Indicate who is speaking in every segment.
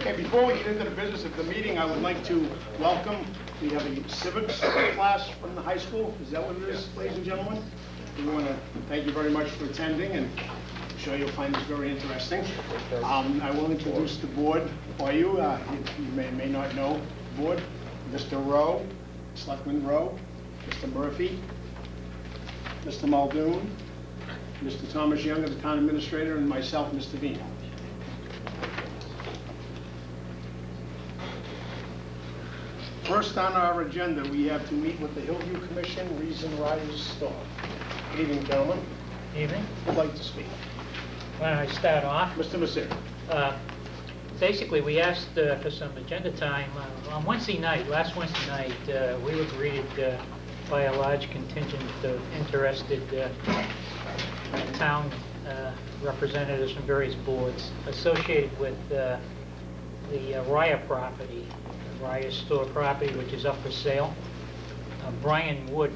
Speaker 1: Okay, before we get into the business of the meeting, I would like to welcome, we have a civics class from the high school. Is that what it is, ladies and gentlemen? We want to thank you very much for attending, and I'm sure you'll find this very interesting. I will introduce the board for you. You may not know the board. Mr. Rowe, Selectman Rowe, Mr. Murphy, Mr. Muldoon, Mr. Thomas Young, the town administrator, and myself, Mr. Dean. First on our agenda, we have to meet with the Hillview Commission, reason rise storm. Good evening, gentlemen.
Speaker 2: Evening.
Speaker 1: Who'd like to speak?
Speaker 2: Why don't I start off?
Speaker 1: Mr. Messere.
Speaker 2: Basically, we asked for some agenda time. On Wednesday night, last Wednesday night, we were greeted by a large contingent of interested town representatives from various boards associated with the Raya property, the Raya store property, which is up for sale. Brian Wood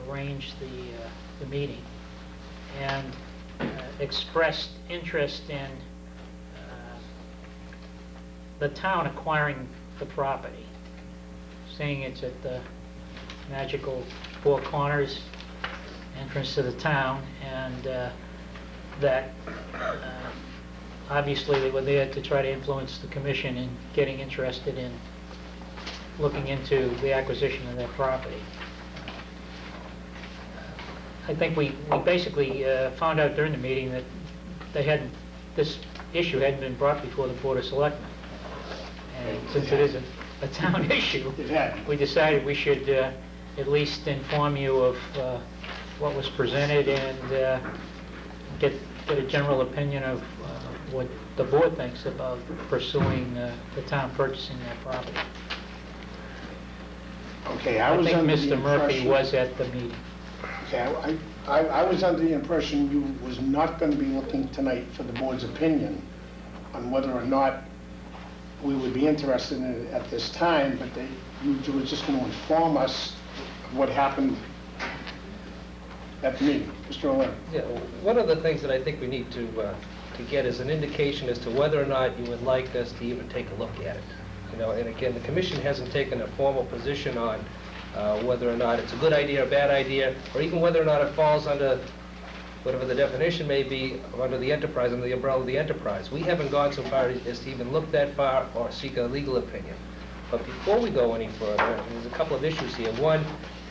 Speaker 2: arranged the meeting and expressed interest in the town acquiring the property, saying it's at the magical Four Corners entrance to the town, and that obviously they were there to try to influence the commission in getting interested in looking into the acquisition of that property. I think we basically found out during the meeting that this issue hadn't been brought before the Board of Selectmen. And since it is a town issue, we decided we should at least inform you of what was presented and get a general opinion of what the board thinks about pursuing the town purchasing that property.
Speaker 1: Okay,
Speaker 2: I think Mr. Murphy was at the meeting.
Speaker 1: Okay, I was under the impression you was not going to be looking tonight for the board's opinion on whether or not we would be interested in it at this time, but you were just going to inform us of what happened at the meeting. Mr. O'Leary.
Speaker 3: Yeah, one of the things that I think we need to get is an indication as to whether or not you would like us to even take a look at it. You know, and again, the commission hasn't taken a formal position on whether or not it's a good idea or bad idea, or even whether or not it falls under whatever the definition may be, under the enterprise, under the umbrella of the enterprise. We haven't gone so far as to even look that far or seek a legal opinion. But before we go any further, there's a couple of issues here. One,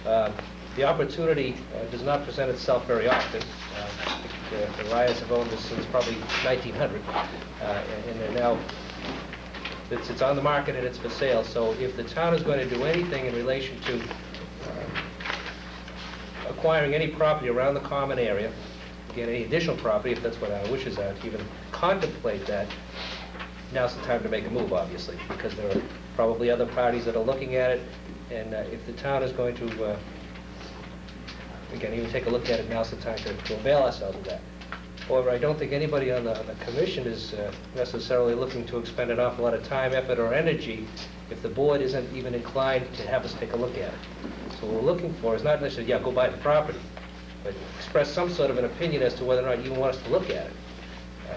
Speaker 3: the opportunity does not present itself very often. I think the Ryas have owned this since probably 1900, and they're now, it's on the market and it's for sale. So if the town is going to do anything in relation to acquiring any property around the common area, again, any additional property, if that's what our wishes are, to even contemplate that, now's the time to make a move, obviously, because there are probably other parties that are looking at it, and if the town is going to, again, even take a look at it, now's the time to avail ourselves of that. However, I don't think anybody on the commission is necessarily looking to expend an awful lot of time, effort, or energy if the board isn't even inclined to have us take a look at it. So what we're looking for is not necessarily, yeah, go buy the property, but express some sort of an opinion as to whether or not you want us to look at it.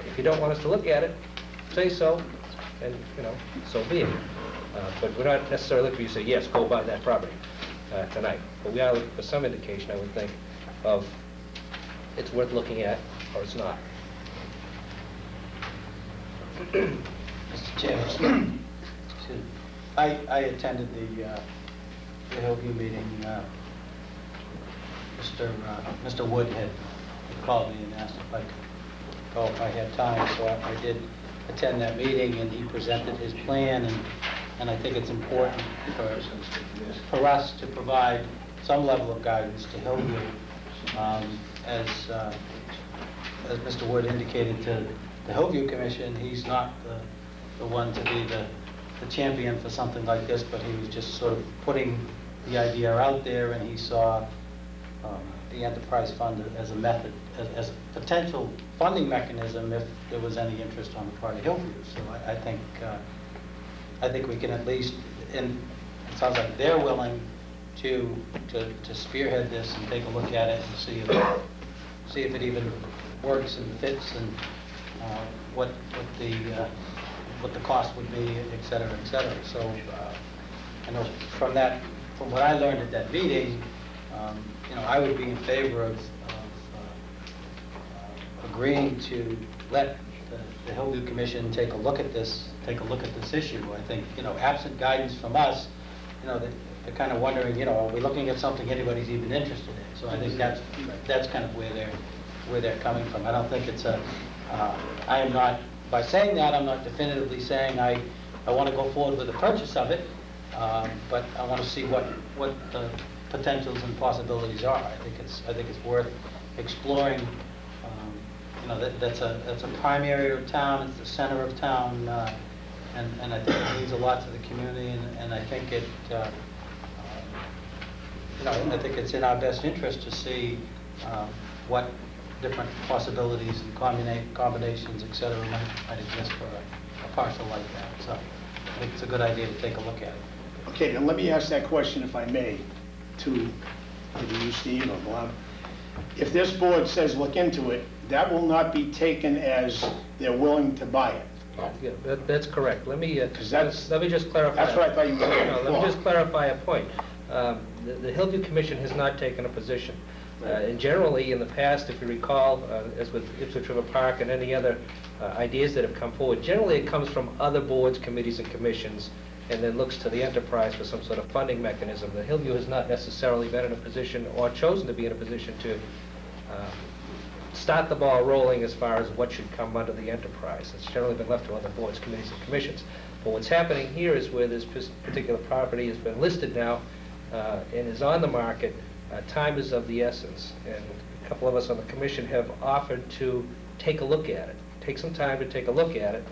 Speaker 3: If you don't want us to look at it, say so, and, you know, so be it. But we're not necessarily looking for you to say, yes, go buy that property tonight. But we are looking for some indication, I would think, of it's worth looking at or it's not.
Speaker 4: Mr. Chairman, I attended the Hillview meeting. Mr. Wood had called me and asked if I could go if I had time, so I did attend that meeting, and he presented his plan, and I think it's important for us to provide some level of guidance to Hillview. As Mr. Wood indicated to the Hillview Commission, he's not the one to be the champion for something like this, but he was just sort of putting the idea out there, and he saw the enterprise fund as a method, as a potential funding mechanism if there was any interest on the part of Hillview. So I think we can at least, and it sounds like they're willing to spearhead this and take a look at it and see if it even works and fits, and what the what the cost would be, et cetera, et cetera. So I know from what I learned at that meeting, I would be in favor of agreeing to let the Hillview Commission take a look at this issue. I think, absent guidance from us, they're kind of wondering, are we looking at something anybody's even interested in? So I think that's kind of where they're coming from. I don't think it's I am not, by saying that, I'm not definitively saying I want to go forward with the purchase of it, but I want to see what the potentials and possibilities are. I think it's worth exploring. That's a prime area of town, it's the center of town, and I think it means a lot to the community, and I think I think it's in our best interest to see what different possibilities and combinations, et cetera, might exist for a parcel like that. So I think it's a good idea to take a look at it.
Speaker 1: Okay, then let me ask that question, if I may, to either you, Steve, or Bob. If this board says look into it, that will not be taken as they're willing to buy it.
Speaker 3: Yeah, that's correct. Let me
Speaker 1: that's-
Speaker 3: let me just clarify.
Speaker 1: That's what I thought you were saying
Speaker 3: No, let me
Speaker 1: before.
Speaker 3: just clarify a point. The Hillview Commission has not taken a position. And generally, in the past, if you recall, as with Ipswich River Park and any other ideas that have come forward, generally it comes from other boards, committees, and commissions, and then looks to the enterprise for some sort of funding mechanism. The Hillview has not necessarily been in a position or chosen to be in a position to start the ball rolling as far as what should come under the enterprise. It's generally been left to other boards, committees, and commissions. But what's happening here is where this particular property has been listed now and is on the market, time is of the essence. And a couple of us on the commission have offered to take a look at it, take some time to take a look at it,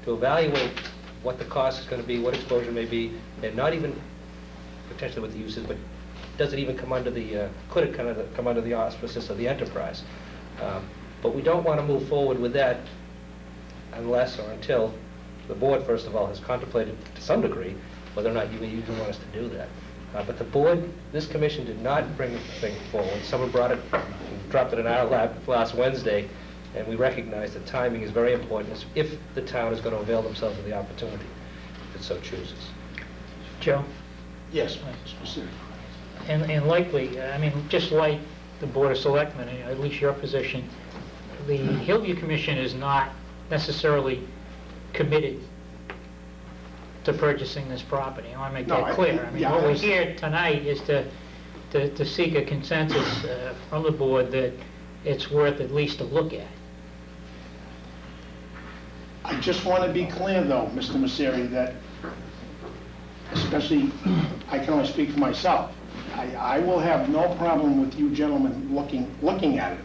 Speaker 3: to evaluate what the cost is going to be, what exposure may be, and not even potentially what the use is, but does it even come under the, could it come under the auspices of the enterprise? But we don't want to move forward with that unless or until the board, first of all, has contemplated to some degree whether or not you even want us to do that. But the board, this commission did not bring the thing forward. Someone brought it, dropped it in our lap last Wednesday, and we recognize that timing is very important if the town is going to avail themselves of the opportunity, if it so chooses.
Speaker 2: Joe?
Speaker 1: Yes, specific.
Speaker 2: And likely, I mean, just like the Board of Selectmen, at least your position, the Hillview Commission is not necessarily committed to purchasing this property. I want to make
Speaker 1: No,
Speaker 2: that clear. I mean,
Speaker 1: yeah,
Speaker 2: what
Speaker 1: I
Speaker 2: we're here tonight is to seek a consensus from the board that it's worth at least a look at.
Speaker 1: I just want to be clear, though, Mr. Messeri, that especially, I can only speak for myself. I will have no problem with you gentlemen looking at it,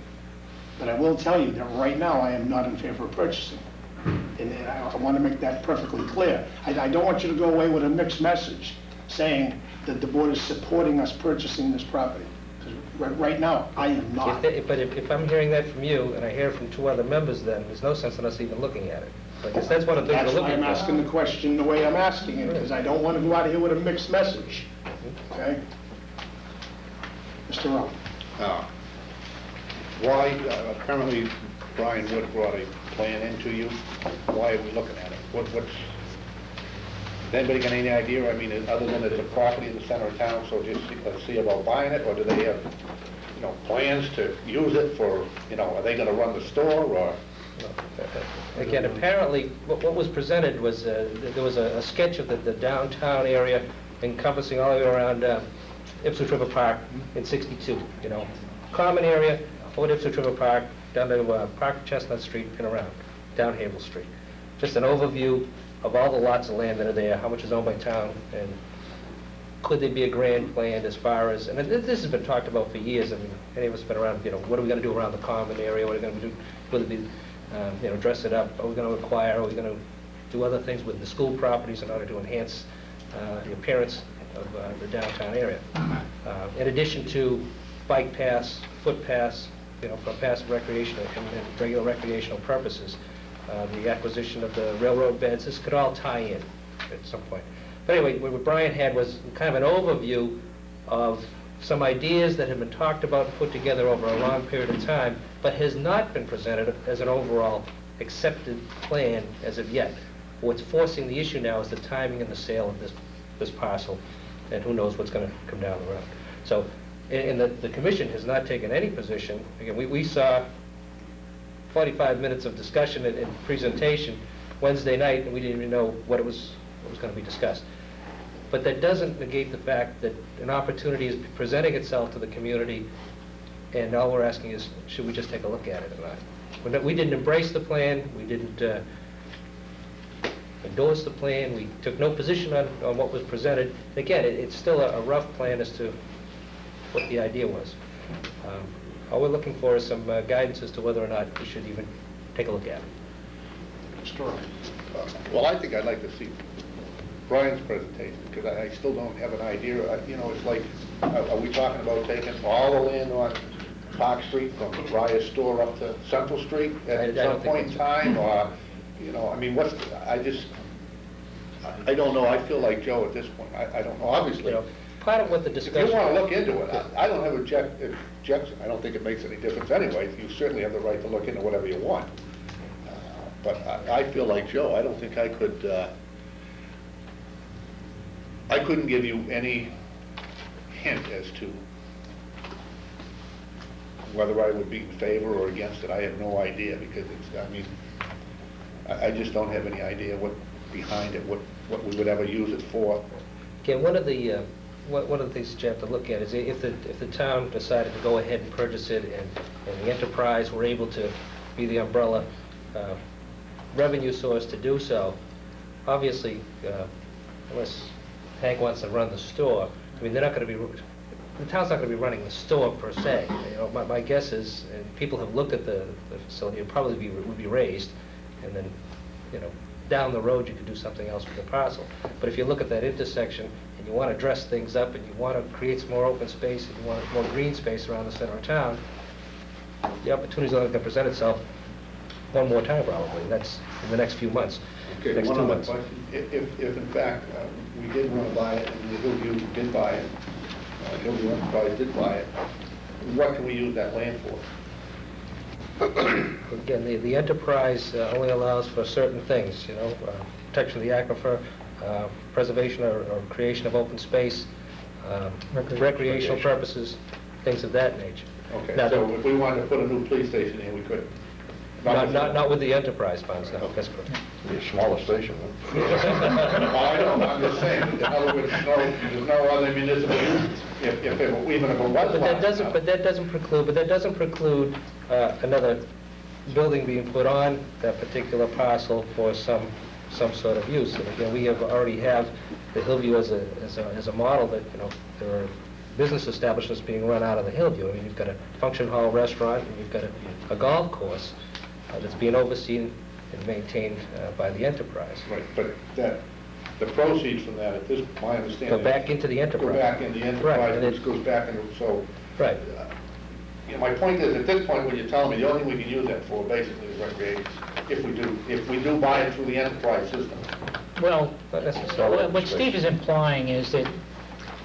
Speaker 1: but I will tell you that right now I am not in favor of purchasing. And I want to make that perfectly clear. I don't want you to go away with a mixed message saying that the board is supporting us purchasing this property. 'Cause right now, I am not.
Speaker 3: But if I'm hearing that from you, and I hear it from two other members, then there's no sense in us even looking at it. Because that's one of the things
Speaker 1: That's
Speaker 3: we're
Speaker 1: why
Speaker 3: looking
Speaker 1: I'm
Speaker 3: for.
Speaker 1: asking the question the way I'm asking it, because I don't want to go out of here with a mixed message. Okay? Mr. Rowe?
Speaker 5: Why, apparently Brian Wood brought a plan into you. Why are we looking at it? What's, does anybody got any idea? I mean, other than it's a property in the center of town, so just see about buying it, or do they have, plans to use it for, are they gonna run the store, or?
Speaker 3: Again, apparently, what was presented was, there was a sketch of the downtown area encompassing all the way around Ipswich River Park in 62, Common area, over Ipswich River Park, down to Park Chestnut Street and around, down Havel Street. Just an overview of all the lots of land that are there, how much is owned by town, and could there be a grand plan as far as, and this has been talked about for years. I mean, any of us have been around, what are we going to do around the common area? What are we going to do? Will it be, dress it up? Are we going to acquire? Are we going to do other things with the school properties in order to enhance the appearance of the downtown area? In addition to bike paths, foot paths, for passive recreational and regular recreational purposes, the acquisition of the railroad beds, this could all tie in at some point. But anyway, what Brian had was kind of an overview of some ideas that have been talked about and put together over a long period of time, but has not been presented as an overall accepted plan as of yet. What's forcing the issue now is the timing and the sale of this parcel, and who knows what's going to come down the road. So, and the commission has not taken any position. Again, we saw 45 minutes of discussion and presentation Wednesday night, and we didn't even know what was going to be discussed. But that doesn't negate the fact that an opportunity is presenting itself to the community, and all we're asking is, should we just take a look at it or not? We didn't embrace the plan, we didn't endorse the plan, we took no position on what was presented. Again, it's still a rough plan as to what the idea was. All we're looking for is some guidance as to whether or not we should even take a look at it.
Speaker 5: Well, I think I'd like to see Brian's presentation, because I still don't have an idea. You know, it's like, are we talking about taking all the land on Park Street from Briar's store up to Central Street at some point in time? Or, you know, I mean, I don't know. I feel like Joe at this point. I don't know, obviously.
Speaker 3: You know, part of what the
Speaker 5: If
Speaker 3: discussion...
Speaker 5: you want to look into it, I don't have objection. I don't think it makes any difference anyway. You certainly have the right to look into whatever you want. But I feel like Joe. I don't think I could... I couldn't give you any hint as to whether I would be in favor or against it. I have no idea, because I mean, I just don't have any idea what behind it, what we would ever use it for.
Speaker 3: Again, one of the things that you have to look at is if the town decided to go ahead and purchase it, and the enterprise were able to be the umbrella revenue source to do so, obviously, unless Hank wants to run the store, I mean, the town's not going to be running the store per se. You know, my guess is, and people have looked at the facility, it probably would be raised, and then, you know, down the road you could do something else with the parcel. But if you look at that intersection and you want to dress things up and you want to create some more open space and you want more green space around the center of town, the opportunity's only going to present itself one more time probably. That's in the next few months.
Speaker 5: Okay,
Speaker 3: next
Speaker 5: one
Speaker 3: 2
Speaker 5: other
Speaker 3: months.
Speaker 5: question. If in fact we did want to buy it, and the Hillview did buy it, Hillview Enterprise did buy it, what can we use that land for?
Speaker 3: Again, the enterprise only allows for certain things, you know, protection of the aquifer, preservation or creation of open space, recreational purposes, things of that nature.
Speaker 5: Okay,
Speaker 3: Now,
Speaker 5: so if we wanted to put a new police station in, we could?
Speaker 3: Not with the enterprise funds, no, that's correct.
Speaker 6: Be a smaller station, huh?
Speaker 5: Well, I know, I'm just saying, in other words, there's no other municipal use, even if it was
Speaker 3: But that doesn't preclude another building being put on that particular parcel for some sort of use. And again, we already have the Hillview as a model that, you know, there are business establishments being run out of the Hillview. I mean, you've got a function hall restaurant, and you've got a golf course that's being overseen and maintained by the enterprise.
Speaker 5: Right, but the proceeds from that, at this, my understanding...
Speaker 3: Go back into the enterprise.
Speaker 5: Go back in the
Speaker 3: Right,
Speaker 5: enterprise,
Speaker 3: and
Speaker 5: which goes back into, so...
Speaker 3: Right.
Speaker 5: You know, my point is, at this point, when you're telling me, the only thing we can use that for, basically, is recreation, if we do buy it through the enterprise system.
Speaker 2: Well,
Speaker 3: Not necessarily.
Speaker 2: what Steve is implying is that,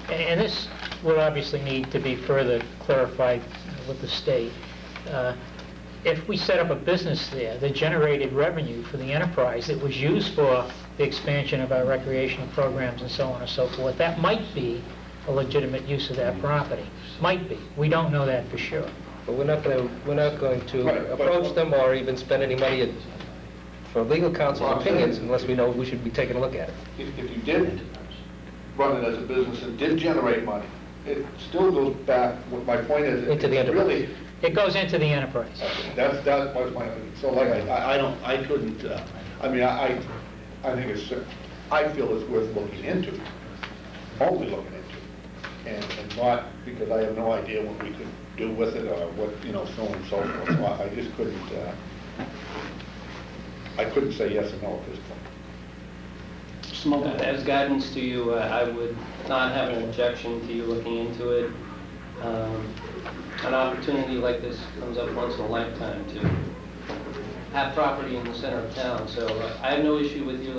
Speaker 2: and this will obviously need to be further clarified with the state, if we set up a business there that generated revenue for the enterprise that was used for the expansion of our recreational programs and so on and so forth, that might be a legitimate use of that property. Might be. We don't know that for sure.
Speaker 3: But we're not going to
Speaker 5: Right, but-
Speaker 3: approach them or even spend any money for legal counsel's opinions unless we know we should be taking a look at it.
Speaker 5: If you did run it as a business and did generate money, it still goes back, what my point is...
Speaker 3: Into the
Speaker 5: it's
Speaker 3: enterprise.
Speaker 5: Really,
Speaker 2: It goes into the enterprise.
Speaker 5: that was my, so like, I couldn't, I mean, I think it's, I feel it's worth looking into, only looking into, and not because I have no idea what we could do with it or what, you know, so on and so forth. So I just couldn't, I couldn't say yes or no at this point.
Speaker 7: As guidance to you, I would not have an objection to you looking into it. An opportunity like this comes up once in a lifetime to have property in the center of town, so I have no issue with you